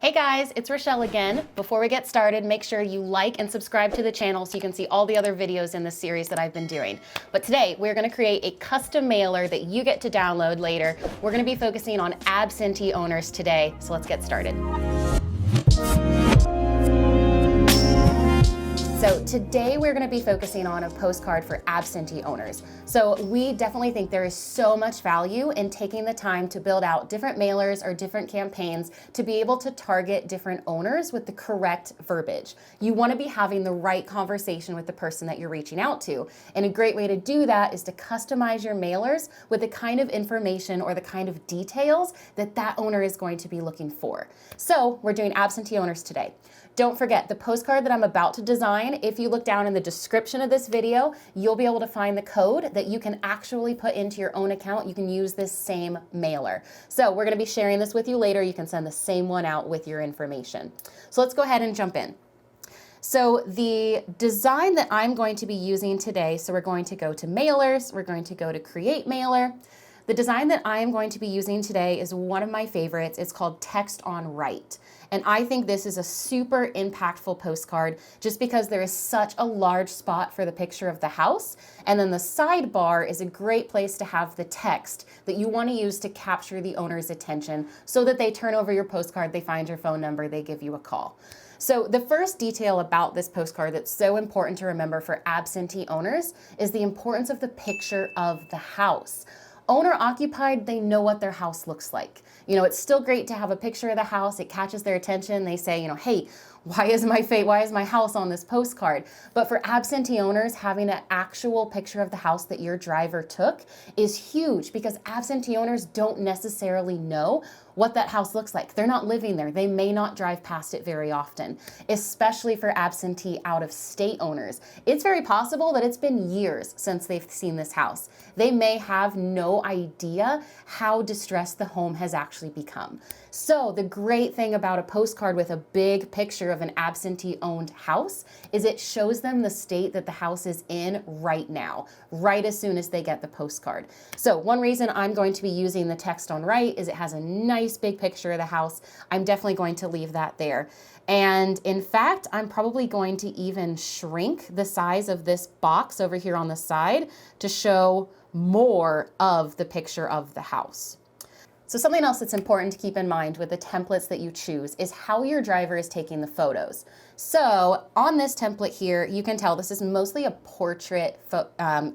Hey guys, it's Rachelle again. Before we get started, make sure you like and subscribe to the channel so you can see all the other videos in this series that I've been doing. But today, we're gonna create a custom mailer that you get to download later. We're gonna be focusing on absentee owners today, so let's get started. So today we're going to be focusing on a postcard for absentee owners. So we definitely think there is so much value in taking the time to build out different mailers or different campaigns to be able to target different owners with the correct verbiage. You want to be having the right conversation with the person that you're reaching out to. And a great way to do that is to customize your mailers with the kind of information or the kind of details that that owner is going to be looking for. So we're doing absentee owners today. Don't forget, the postcard that I'm about to design, if you look down in the description of this video, you'll be able to find the code that you can actually put into your own account. You can use this same mailer. So we're going to be sharing this with you later. You can send the same one out with your information. So let's go ahead and jump in. So the design that I'm going to be using today, so we're going to go to mailers, we're going to go to create mailer. The design that I am going to be using today is one of my favorites. It's called Text on Right. And I think this is a super impactful postcard just because there is such a large spot for the picture of the house. And then the sidebar is a great place to have the text that you want to use to capture the owner's attention so that they turn over your postcard, they find your phone number, they give you a call. So the first detail about this postcard that's so important to remember for absentee owners is the importance of the picture of the house. Owner occupied, they know what their house looks like. You know, it's still great to have a picture of the house. It catches their attention. They say, hey, why is my house on this postcard? But for absentee owners, having an actual picture of the house that your driver took is huge because absentee owners don't necessarily know what that house looks like. They're not living there. They may not drive past it very often, especially for absentee out-of-state owners. It's very possible that it's been years since they've seen this house. They may have no idea how distressed the home has actually become. So the great thing about a postcard with a big picture of an absentee-owned house is it shows them the state that the house is in right now, right as soon as they get the postcard. So one reason I'm going to be using the text on right is it has a nice big picture of the house. I'm definitely going to leave that there. And in fact, I'm probably going to even shrink the size of this box over here on the side to show more of the picture of the house. So something else that's important to keep in mind with the templates that you choose is how your driver is taking the photos. So on this template here, you can tell this is mostly a portrait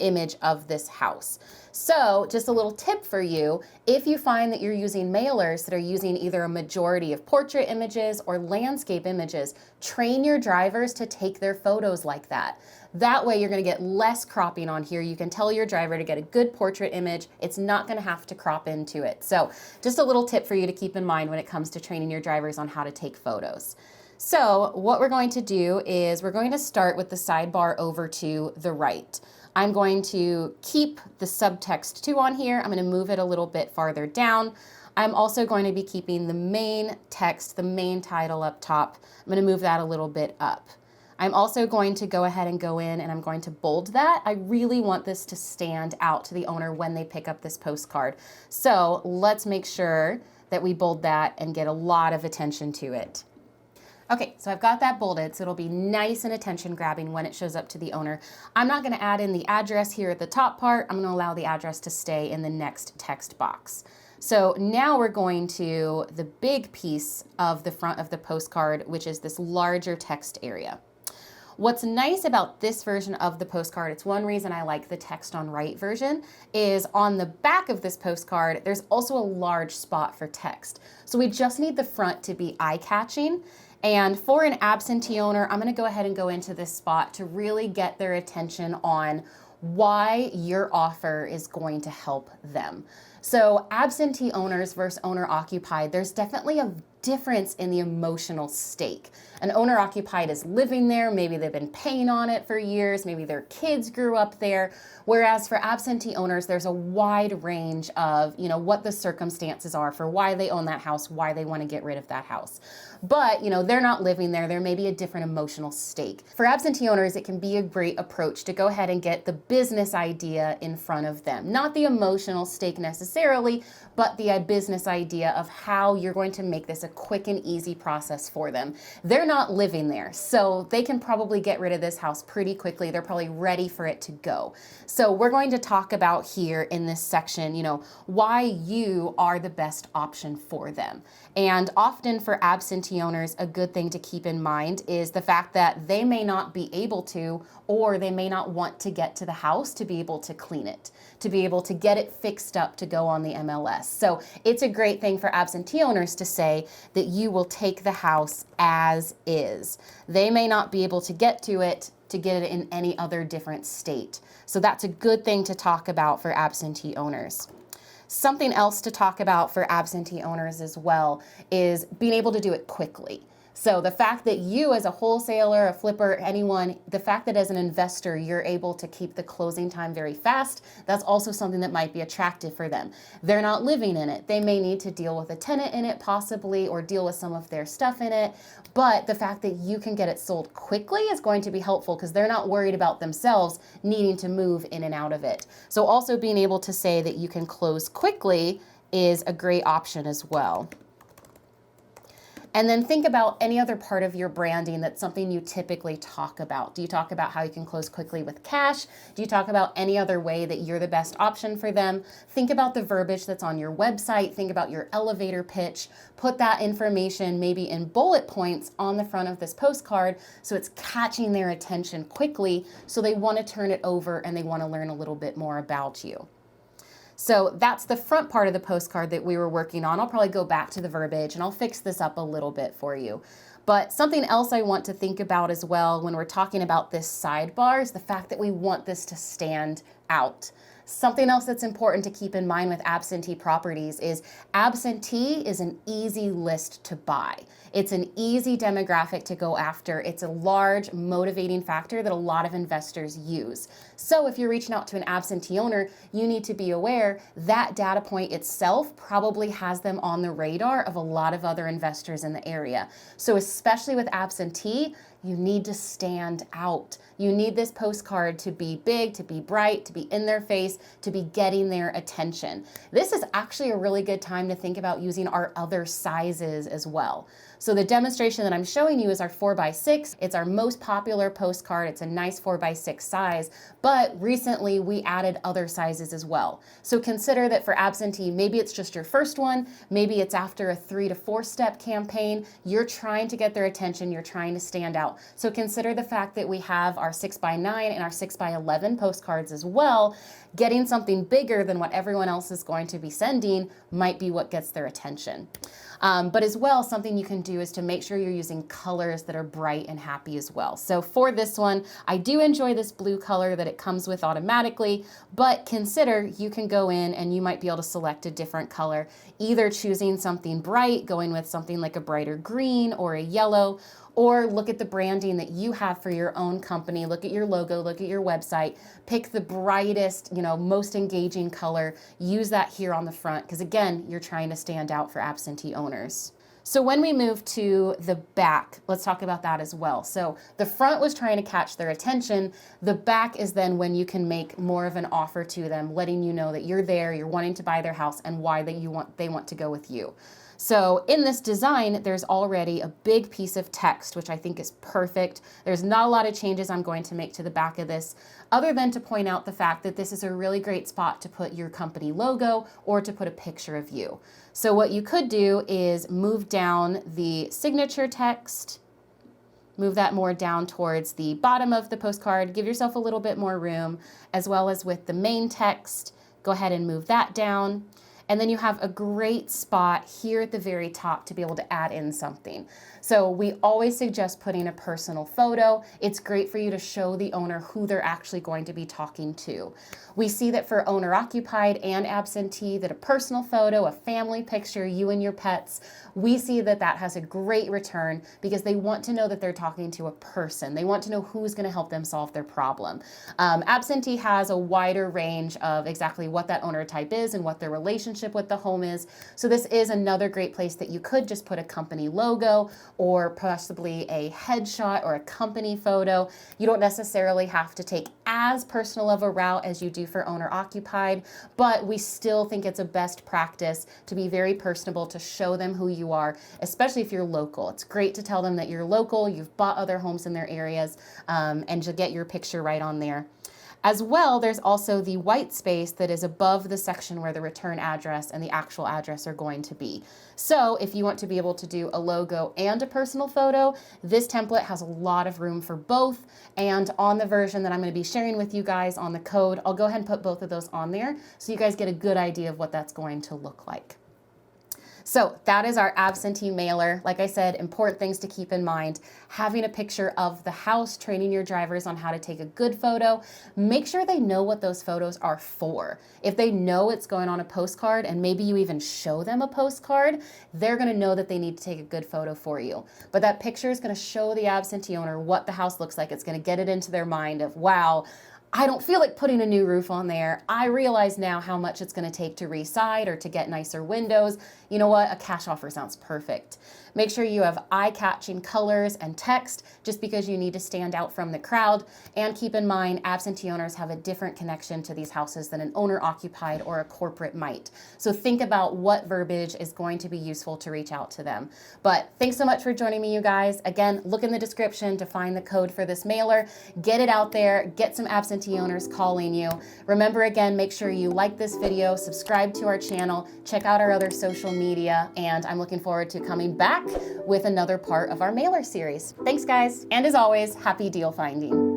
image of this house. So just a little tip for you, if you find that you're using mailers that are using either a majority of portrait images or landscape images, train your drivers to take their photos like that. That way you're going to get less cropping on here. You can tell your driver to get a good portrait image. It's not going to have to crop into it. So just a little tip for you to keep in mind when it comes to training your drivers on how to take photos. So what we're going to do is we're going to start with the sidebar over to the right. I'm going to keep the subtext 2 on here. I'm going to move it a little bit farther down. I'm also going to be keeping the main text, the main title up top. I'm going to move that a little bit up. I'm also going to go ahead and go in and I'm going to bold that. I really want this to stand out to the owner when they pick up this postcard. So let's make sure that we bold that and get a lot of attention to it. Okay, so I've got that bolded, so it'll be nice and attention grabbing when it shows up to the owner. I'm not gonna add in the address here at the top part. I'm gonna allow the address to stay in the next text box. So now we're going to the big piece of the front of the postcard, which is this larger text area. What's nice about this version of the postcard, it's one reason I like the text on right version, is on the back of this postcard, there's also a large spot for text. So we just need the front to be eye-catching. And for an absentee owner, I'm going to go ahead and go into this spot to really get their attention on why your offer is going to help them. So absentee owners versus owner occupied, there's definitely a difference in the emotional stake. An owner occupied is living there, maybe they've been paying on it for years, maybe their kids grew up there. Whereas for absentee owners, there's a wide range of, what the circumstances are for why they own that house, why they want to get rid of that house. But, they're not living there. There may be a different emotional stake. For absentee owners, it can be a great approach to go ahead and get the business idea in front of them. Not the emotional stake necessarily, necessarily, but the business idea of how you're going to make this a quick and easy process for them. They're not living there, so they can probably get rid of this house pretty quickly. They're probably ready for it to go. So we're going to talk about here in this section, why you are the best option for them. And often for absentee owners, a good thing to keep in mind is the fact that they may not be able to, or they may not want to get to the house to be able to clean it, to be able to get it fixed up to go on the MLS. So it's a great thing for absentee owners to say that you will take the house as is. They may not be able to get to it in any other different state. So that's a good thing to talk about for absentee owners. Something else to talk about for absentee owners as well is being able to do it quickly. So the fact that you as a wholesaler, a flipper, anyone, the fact that as an investor, you're able to keep the closing time very fast, that's also something that might be attractive for them. They're not living in it. They may need to deal with a tenant in it possibly, or deal with some of their stuff in it. But the fact that you can get it sold quickly is going to be helpful because they're not worried about themselves needing to move in and out of it. So also being able to say that you can close quickly is a great option as well. And then think about any other part of your branding that's something you typically talk about. Do you talk about how you can close quickly with cash? Do you talk about any other way that you're the best option for them? Think about the verbiage that's on your website. Think about your elevator pitch. Put that information maybe in bullet points on the front of this postcard so it's catching their attention quickly so they want to turn it over and they want to learn a little bit more about you. So that's the front part of the postcard that we were working on. I'll probably go back to the verbiage and I'll fix this up a little bit for you. But something else I want to think about as well when we're talking about this sidebar is the fact that we want this to stand out. Something else that's important to keep in mind with absentee properties is absentee is an easy list to buy. It's an easy demographic to go after. It's a large motivating factor that a lot of investors use. So if you're reaching out to an absentee owner, you need to be aware that data point itself probably has them on the radar of a lot of other investors in the area. So especially with absentee, you need to stand out. You need this postcard to be big, to be bright, to be in their face, to be getting their attention. This is actually a really good time to think about using our other sizes as well. So the demonstration that I'm showing you is our 4x6. It's our most popular postcard. It's a nice 4x6 size, but recently we added other sizes as well. So consider that for absentee, maybe it's just your first one, maybe it's after a 3 to 4 step campaign. You're trying to get their attention, you're trying to stand out. So consider the fact that we have our 6x9 and our 6x11 postcards as well. Getting something bigger than what everyone else is going to be sending might be what gets their attention. But as well, something you can do is to make sure you're using colors that are bright and happy as well. So for this one, I do enjoy this blue color that it comes with automatically, but consider you can go in and you might be able to select a different color, either choosing something bright, going with something like a brighter green or a yellow, or look at the branding that you have for your own company. Look at your logo, look at your website, pick the brightest, most engaging color, use that here on the front, because again, you're trying to stand out for absentee owners. So when we move to the back, let's talk about that as well. So the front was trying to catch their attention. The back is then when you can make more of an offer to them, letting you know that you're there, you're wanting to buy their house, and why they want to go with you. So in this design, there's already a big piece of text, which I think is perfect. There's not a lot of changes I'm going to make to the back of this, other than to point out the fact that this is a really great spot to put your company logo or to put a picture of you. So what you could do is move down the signature text, move that more down towards the bottom of the postcard, give yourself a little bit more room, as well as with the main text, go ahead and move that down. And then you have a great spot here at the very top to be able to add in something. So we always suggest putting a personal photo. It's great for you to show the owner who they're actually going to be talking to. We see that for owner occupied and absentee, that a personal photo, a family picture, you and your pets, we see that that has a great return because they want to know that they're talking to a person. They want to know who's going to help them solve their problem. Absentee has a wider range of exactly what that owner type is and what their relationship relationship with the home is. So this is another great place that you could just put a company logo or possibly a headshot or a company photo. You don't necessarily have to take as personal of a route as you do for owner occupied, but we still think it's a best practice to be very personable, to show them who you are, especially if you're local. It's great to tell them that you're local, you've bought other homes in their areas, and to get your picture right on there. As well, there's also the white space that is above the section where the return address and the actual address are going to be. So if you want to be able to do a logo and a personal photo, this template has a lot of room for both. And on the version that I'm going to be sharing with you guys on the code, I'll go ahead and put both of those on there so you guys get a good idea of what that's going to look like. So that is our absentee mailer. Like I said, important things to keep in mind. Having a picture of the house, training your drivers on how to take a good photo. Make sure they know what those photos are for. If they know it's going on a postcard and maybe you even show them a postcard, they're gonna know that they need to take a good photo for you. But that picture is gonna show the absentee owner what the house looks like. It's gonna get it into their mind of, wow, I don't feel like putting a new roof on there. I realize now how much it's going to take to re-side or to get nicer windows. You know what? A cash offer sounds perfect. Make sure you have eye-catching colors and text just because you need to stand out from the crowd. And keep in mind, absentee owners have a different connection to these houses than an owner-occupied or a corporate might. So think about what verbiage is going to be useful to reach out to them. But thanks so much for joining me, you guys. Again, look in the description to find the code for this mailer. Get it out there. Get some absentee owners calling you. Remember, again, make sure you like this video, subscribe to our channel, check out our other social media, and I'm looking forward to coming back with another part of our mailer series. Thanks, guys. And as always, happy deal finding.